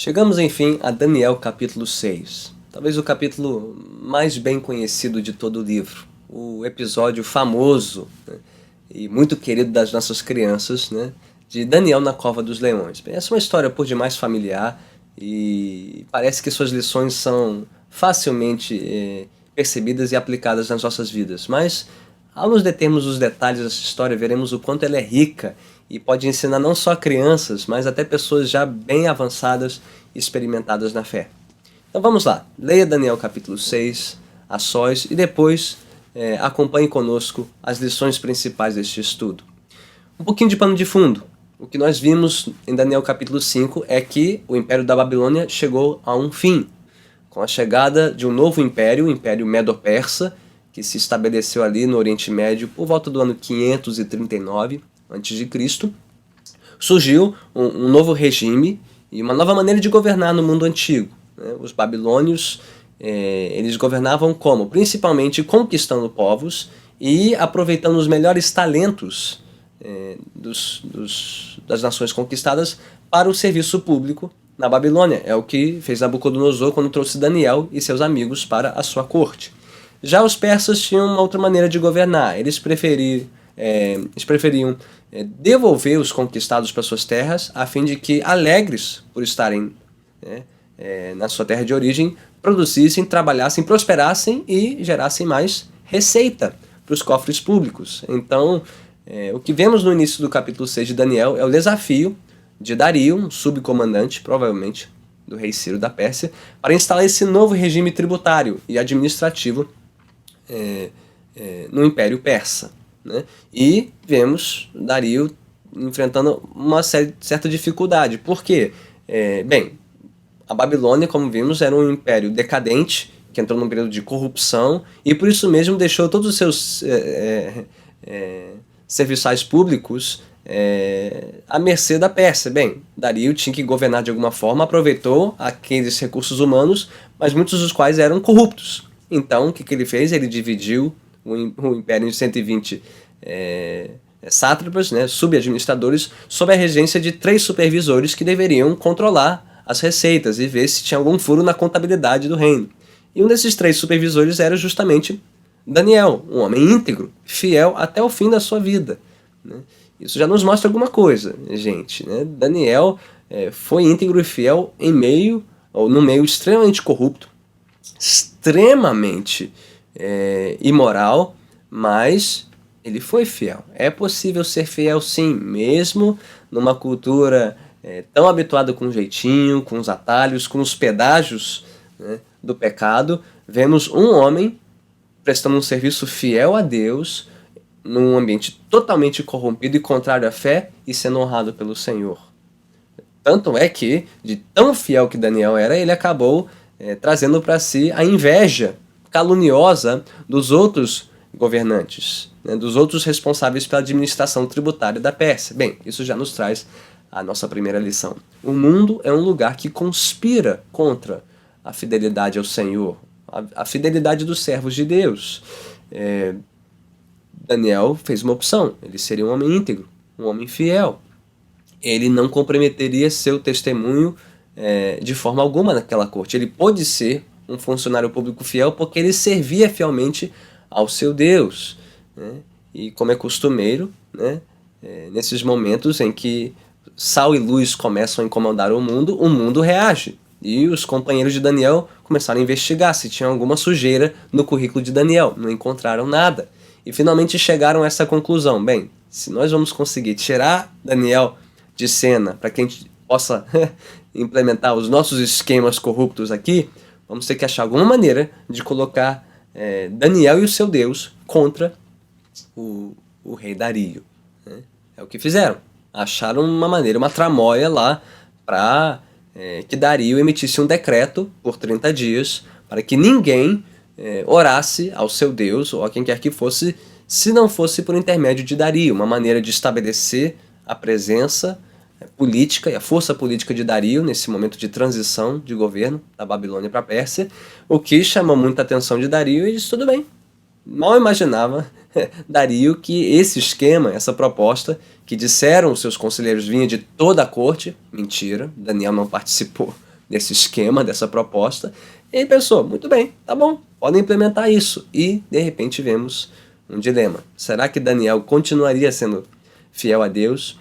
Chegamos, enfim, a Daniel capítulo 6. Talvez o capítulo mais bem conhecido de todo o livro. O episódio famoso, né, e muito querido das nossas crianças, né, de Daniel na Cova dos Leões. Bem, essa é uma história por demais familiar e parece que suas lições são facilmente percebidas e aplicadas nas nossas vidas. Mas, ao nos determos os detalhes dessa história, veremos o quanto ela é rica e pode ensinar não só crianças, mas até pessoas já bem avançadas e experimentadas na fé. Então vamos lá, leia Daniel capítulo 6 a sós e depois acompanhe conosco as lições principais deste estudo. Um pouquinho de pano de fundo. O que nós vimos em Daniel capítulo 5 é que o Império da Babilônia chegou a um fim, com a chegada de um novo império, o Império Medo-Persa, que se estabeleceu ali no Oriente Médio por volta do ano 539 a.C., surgiu um novo regime e uma nova maneira de governar no mundo antigo. Né? Os babilônios eles governavam como? Principalmente conquistando povos e aproveitando os melhores talentos das nações conquistadas para o serviço público na Babilônia. É o que fez Nabucodonosor quando trouxe Daniel e seus amigos para a sua corte. Já os persas tinham uma outra maneira de governar. Eles preferiam devolver os conquistados para suas terras, a fim de que, alegres por estarem na sua terra de origem, produzissem, trabalhassem, prosperassem e gerassem mais receita para os cofres públicos. Então, o que vemos no início do capítulo 6 de Daniel é o desafio de Dario, um subcomandante, provavelmente, do rei Ciro da Pérsia, para instalar esse novo regime tributário e administrativo no Império Persa. Né? E vemos Dario enfrentando uma certa dificuldade. Por quê? Bem, a Babilônia, como vimos, era um império decadente, que entrou num período de corrupção, e por isso mesmo deixou todos os seus serviçais públicos à mercê da Pérsia. Bem, Dario tinha que governar de alguma forma, aproveitou aqueles recursos humanos, mas muitos dos quais eram corruptos. Então, o que ele fez? Ele dividiu o império em 120 sátrapas, né, subadministradores, sob a regência de 3 supervisores que deveriam controlar as receitas e ver se tinha algum furo na contabilidade do reino. E um desses 3 supervisores era justamente Daniel, um homem íntegro, fiel até o fim da sua vida. Né? Isso já nos mostra alguma coisa, gente. Né? Daniel foi íntegro e fiel no meio extremamente corrupto, extremamente imoral, mas ele foi fiel. É possível ser fiel, sim, mesmo numa cultura tão habituada com o jeitinho, com os atalhos, com os pedágios, né, do pecado. Vemos um homem prestando um serviço fiel a Deus num ambiente totalmente corrompido e contrário à fé e sendo honrado pelo Senhor. Tanto é que, de tão fiel que Daniel era, ele acabou trazendo para si a inveja caluniosa dos outros governantes, né, dos outros responsáveis pela administração tributária da Pérsia. Bem, isso já nos traz a nossa primeira lição. O mundo é um lugar que conspira contra a fidelidade ao Senhor, a fidelidade dos servos de Deus. Daniel fez uma opção, ele seria um homem íntegro, um homem fiel. Ele não comprometeria seu testemunho de forma alguma naquela corte. Ele pôde ser um funcionário público fiel porque ele servia fielmente ao seu Deus. Né? E como é costumeiro, né, nesses momentos em que sal e luz começam a incomodar o mundo reage. E os companheiros de Daniel começaram a investigar se tinha alguma sujeira no currículo de Daniel. Não encontraram nada. E finalmente chegaram a essa conclusão. Bem, se nós vamos conseguir tirar Daniel de cena para que a gente possa implementar os nossos esquemas corruptos aqui, vamos ter que achar alguma maneira de colocar Daniel e o seu Deus contra o rei Dario. Né? É o que fizeram. Acharam uma maneira, uma tramóia lá para que Dario emitisse um decreto por 30 dias para que ninguém orasse ao seu Deus ou a quem quer que fosse, se não fosse por intermédio de Dario. Uma maneira de estabelecer a presença política e a força política de Dario nesse momento de transição de governo da Babilônia para a Pérsia, o que chamou muita atenção de Dario e disse: tudo bem. Mal imaginava Dario que esse esquema, essa proposta, que disseram os seus conselheiros vinha de toda a corte, mentira, Daniel não participou desse esquema, dessa proposta. E ele pensou, muito bem, tá bom, podem implementar isso. E, de repente, vemos um dilema. Será que Daniel continuaria sendo fiel a Deus,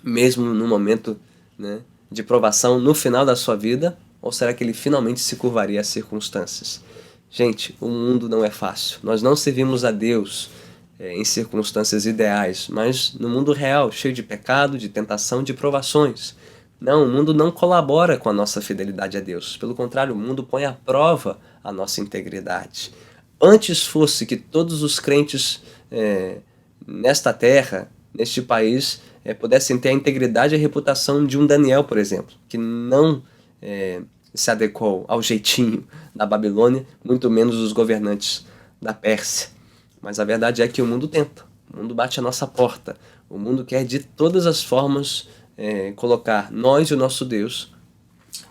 mesmo no momento, né, de provação no final da sua vida? Ou será que ele finalmente se curvaria às circunstâncias? Gente, o mundo não é fácil. Nós não servimos a Deus em circunstâncias ideais, mas no mundo real, cheio de pecado, de tentação, de provações. Não, o mundo não colabora com a nossa fidelidade a Deus. Pelo contrário, o mundo põe à prova a nossa integridade. Antes fosse que todos os crentes nesta terra, neste país, pudessem ter a integridade e a reputação de um Daniel, por exemplo, que não se adequou ao jeitinho da Babilônia, muito menos os governantes da Pérsia. Mas a verdade é que o mundo tenta, o mundo bate a nossa porta, o mundo quer de todas as formas colocar nós e o nosso Deus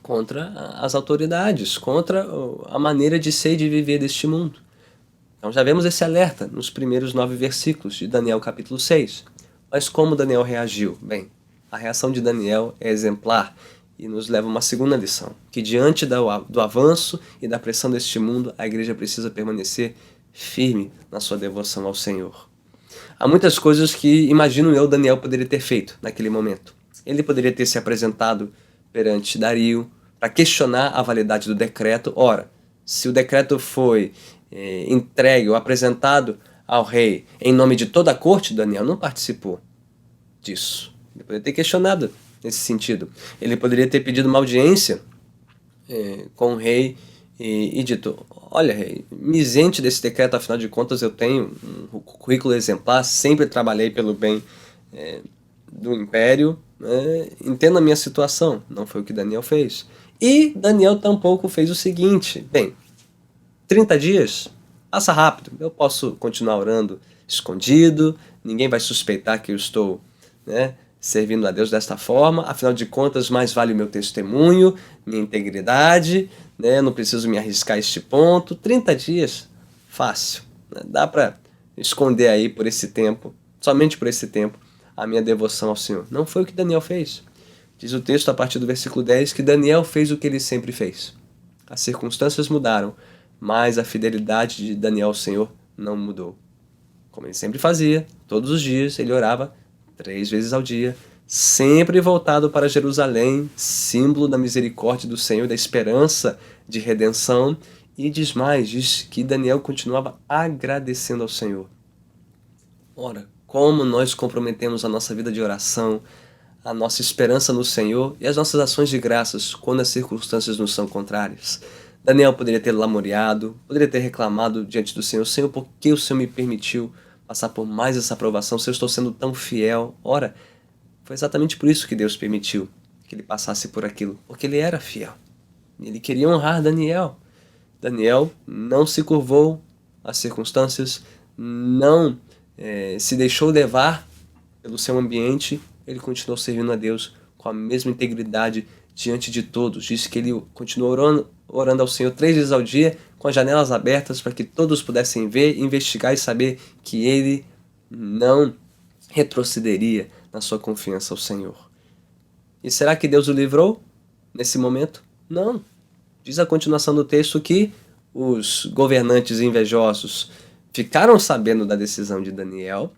contra as autoridades, contra a maneira de ser e de viver deste mundo. Então já vemos esse alerta nos primeiros 9 versículos de Daniel capítulo 6. Mas como Daniel reagiu? Bem, a reação de Daniel é exemplar e nos leva a uma segunda lição, que diante do avanço e da pressão deste mundo, a igreja precisa permanecer firme na sua devoção ao Senhor. Há muitas coisas que, imagino eu, Daniel poderia ter feito naquele momento. Ele poderia ter se apresentado perante Dario para questionar a validade do decreto. Ora, se o decreto foi entregue ou apresentado ao rei em nome de toda a corte, Daniel não participou disso. Ele poderia ter questionado nesse sentido. Ele poderia ter pedido uma audiência com o rei e dito, olha rei, me isente desse decreto, afinal de contas eu tenho um currículo exemplar, sempre trabalhei pelo bem do império, entenda a minha situação. Não foi o que Daniel fez. E Daniel tampouco fez o seguinte, bem, 30 dias, passa rápido, eu posso continuar orando escondido, ninguém vai suspeitar que eu estou servindo a Deus desta forma, afinal de contas mais vale o meu testemunho, minha integridade, não preciso me arriscar a este ponto. 30 dias, fácil, dá para esconder aí por esse tempo, somente por esse tempo, a minha devoção ao Senhor. Não foi o que Daniel fez. Diz o texto a partir do versículo 10 que Daniel fez o que ele sempre fez. As circunstâncias mudaram, mas a fidelidade de Daniel ao Senhor não mudou. Como ele sempre fazia, todos os dias ele orava 3 vezes ao dia, sempre voltado para Jerusalém, símbolo da misericórdia do Senhor, da esperança de redenção. E diz mais, diz que Daniel continuava agradecendo ao Senhor. Ora, como nós comprometemos a nossa vida de oração, a nossa esperança no Senhor e as nossas ações de graças quando as circunstâncias nos são contrárias. Daniel poderia ter lamuriado, poderia ter reclamado diante do Senhor, Senhor, por que o Senhor me permitiu passar por mais essa provação, se eu estou sendo tão fiel? Ora, foi exatamente por isso que Deus permitiu que ele passasse por aquilo, porque ele era fiel. Ele queria honrar Daniel. Daniel não se curvou às circunstâncias, não se deixou levar pelo seu ambiente, ele continuou servindo a Deus com a mesma integridade diante de todos. Disse que ele continuou orando ao Senhor 3 vezes ao dia, com as janelas abertas para que todos pudessem ver, investigar e saber que ele não retrocederia na sua confiança ao Senhor. E será que Deus o livrou nesse momento? Não. Diz a continuação do texto que os governantes invejosos ficaram sabendo da decisão de Daniel,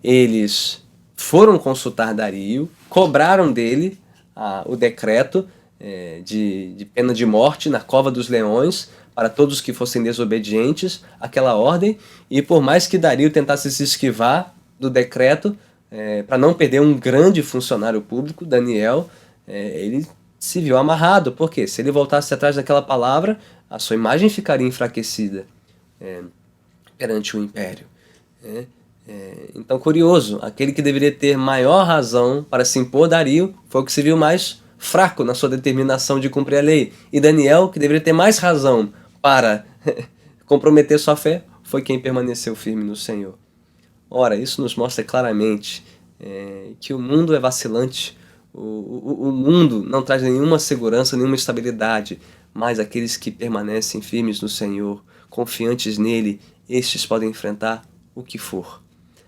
eles foram consultar Dario, cobraram dele o decreto de pena de morte na cova dos leões para todos que fossem desobedientes àquela ordem, e por mais que Dario tentasse se esquivar do decreto, para não perder um grande funcionário público, Daniel, ele se viu amarrado, porque se ele voltasse atrás daquela palavra, a sua imagem ficaria enfraquecida perante o império. Então, curioso, aquele que deveria ter maior razão para se impor, Dario, foi o que se viu mais fraco na sua determinação de cumprir a lei. E Daniel, que deveria ter mais razão para comprometer sua fé, foi quem permaneceu firme no Senhor. Ora, isso nos mostra claramente que o mundo é vacilante, o mundo não traz nenhuma segurança, nenhuma estabilidade, mas aqueles que permanecem firmes no Senhor, confiantes nele, estes podem enfrentar o que for.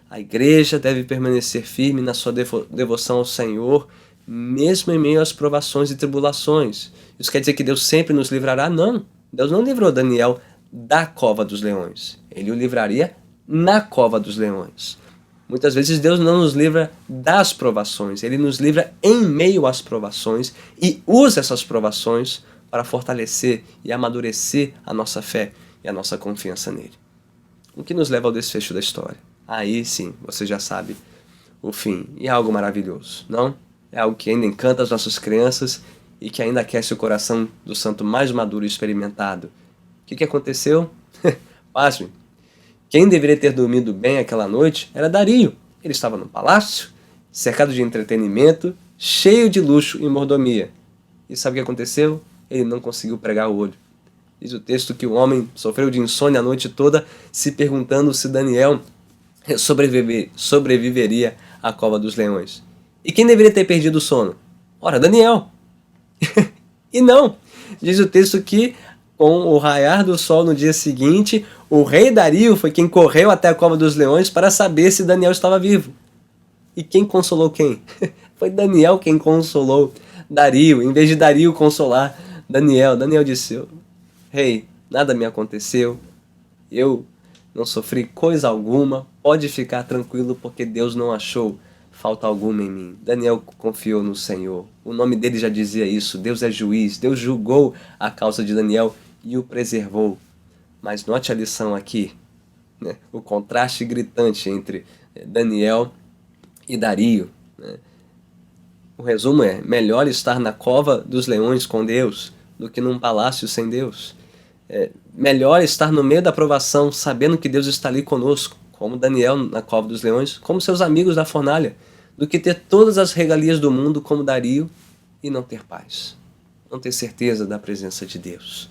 A igreja deve permanecer firme na sua devoção ao Senhor, mesmo em meio às provações e tribulações. Isso quer dizer que Deus sempre nos livrará? Não. Deus não livrou Daniel da cova dos leões. Ele o livraria na cova dos leões. Muitas vezes Deus não nos livra das provações, Ele nos livra em meio às provações e usa essas provações para fortalecer e amadurecer a nossa fé e a nossa confiança nele. O que nos leva ao desfecho da história. Aí sim, você já sabe o fim. E é algo maravilhoso, não? É algo que ainda encanta as nossas crianças e que ainda aquece o coração do santo mais maduro e experimentado. O que aconteceu? Pasmem. Quem deveria ter dormido bem aquela noite era Dario. Ele estava no palácio, cercado de entretenimento, cheio de luxo e mordomia. E sabe o que aconteceu? Ele não conseguiu pregar o olho. Diz o texto que o homem sofreu de insônia a noite toda, se perguntando se Daniel sobreviveria à cova dos leões. E quem deveria ter perdido o sono? Ora, Daniel. E não! Diz o texto que, com o raiar do sol no dia seguinte, o rei Dario foi quem correu até a cova dos leões para saber se Daniel estava vivo. E quem consolou quem? Foi Daniel quem consolou Dario. Em vez de Dario consolar Daniel, Daniel disse: Rei, nada me aconteceu, eu não sofri coisa alguma, pode ficar tranquilo porque Deus não achou falta alguma em mim. Daniel confiou no Senhor. O nome dele já dizia isso. Deus é juiz. Deus julgou a causa de Daniel e o preservou. Mas note a lição aqui, né? O contraste gritante entre Daniel e Dario, né? O resumo é: melhor estar na cova dos leões com Deus do que num palácio sem Deus. Melhor estar no meio da provação sabendo que Deus está ali conosco, como Daniel na cova dos leões, como seus amigos da fornalha, do que ter todas as regalias do mundo como Dario e não ter paz, não ter certeza da presença de Deus.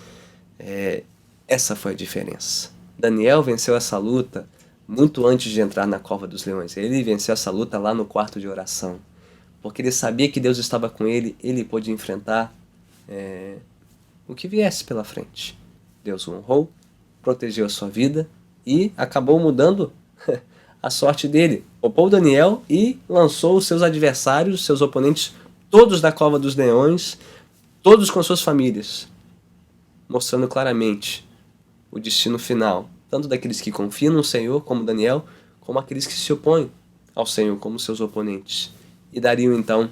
Essa foi a diferença. Daniel venceu essa luta muito antes de entrar na cova dos leões. Ele venceu essa luta lá no quarto de oração, porque ele sabia que Deus estava com ele, ele pôde enfrentar o que viesse pela frente. Deus o honrou, protegeu a sua vida e acabou mudando a sorte dele. Poupou Daniel e lançou os seus adversários, seus oponentes, todos da cova dos leões, todos com suas famílias, mostrando claramente o destino final, tanto daqueles que confiam no Senhor, como Daniel, como aqueles que se opõem ao Senhor, como seus oponentes. E Dario, então,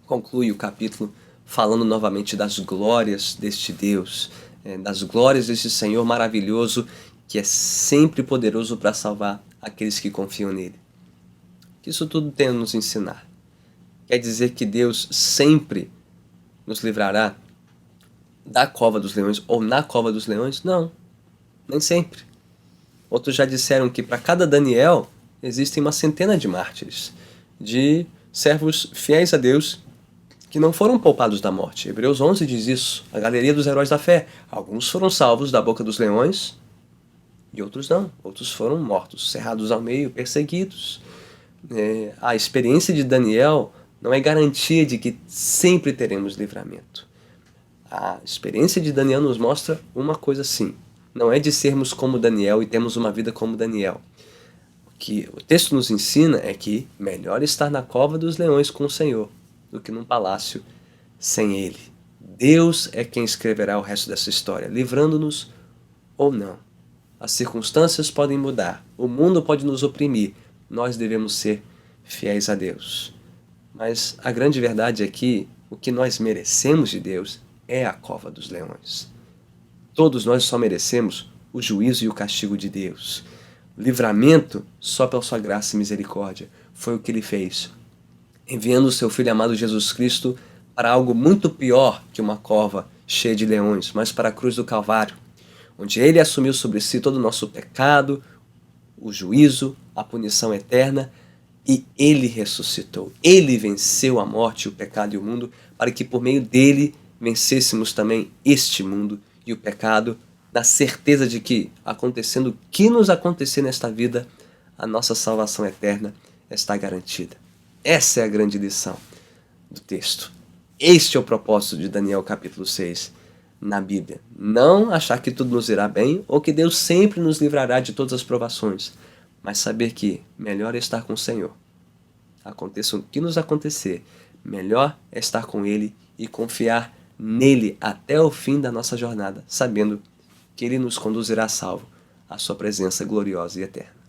conclui o capítulo falando novamente das glórias deste Deus, das glórias desse Senhor maravilhoso, que é sempre poderoso para salvar aqueles que confiam nele. O que isso tudo tem a nos ensinar? Quer dizer que Deus sempre nos livrará da cova dos leões ou na cova dos leões? Não, nem sempre. Outros já disseram que para cada Daniel existem uma centena de mártires, de servos fiéis a Deus que não foram poupados da morte. Hebreus 11 diz isso, a galeria dos heróis da fé. Alguns foram salvos da boca dos leões e outros não. Outros foram mortos, cerrados ao meio, perseguidos. A experiência de Daniel não é garantia de que sempre teremos livramento. A experiência de Daniel nos mostra uma coisa sim. Não é de sermos como Daniel e termos uma vida como Daniel. O que o texto nos ensina é que melhor estar na cova dos leões com o Senhor do que num palácio sem Ele. Deus é quem escreverá o resto dessa história, livrando-nos ou não. As circunstâncias podem mudar, o mundo pode nos oprimir, nós devemos ser fiéis a Deus. Mas a grande verdade é que o que nós merecemos de Deus é a cova dos leões. Todos nós só merecemos o juízo e o castigo de Deus. O livramento, só pela sua graça e misericórdia, foi o que Ele fez, enviando o seu Filho amado Jesus Cristo para algo muito pior que uma cova cheia de leões, mas para a cruz do Calvário, onde Ele assumiu sobre si todo o nosso pecado, o juízo, a punição eterna, e Ele ressuscitou. Ele venceu a morte, o pecado e o mundo, para que por meio dele vencêssemos também este mundo e o pecado, na certeza de que, acontecendo o que nos acontecer nesta vida, a nossa salvação eterna está garantida. Essa é a grande lição do texto. Este é o propósito de Daniel capítulo 6 na Bíblia. Não achar que tudo nos irá bem ou que Deus sempre nos livrará de todas as provações, mas saber que melhor é estar com o Senhor. Aconteça o que nos acontecer, melhor é estar com Ele e confiar nele até o fim da nossa jornada, sabendo que Ele nos conduzirá salvo à sua presença gloriosa e eterna.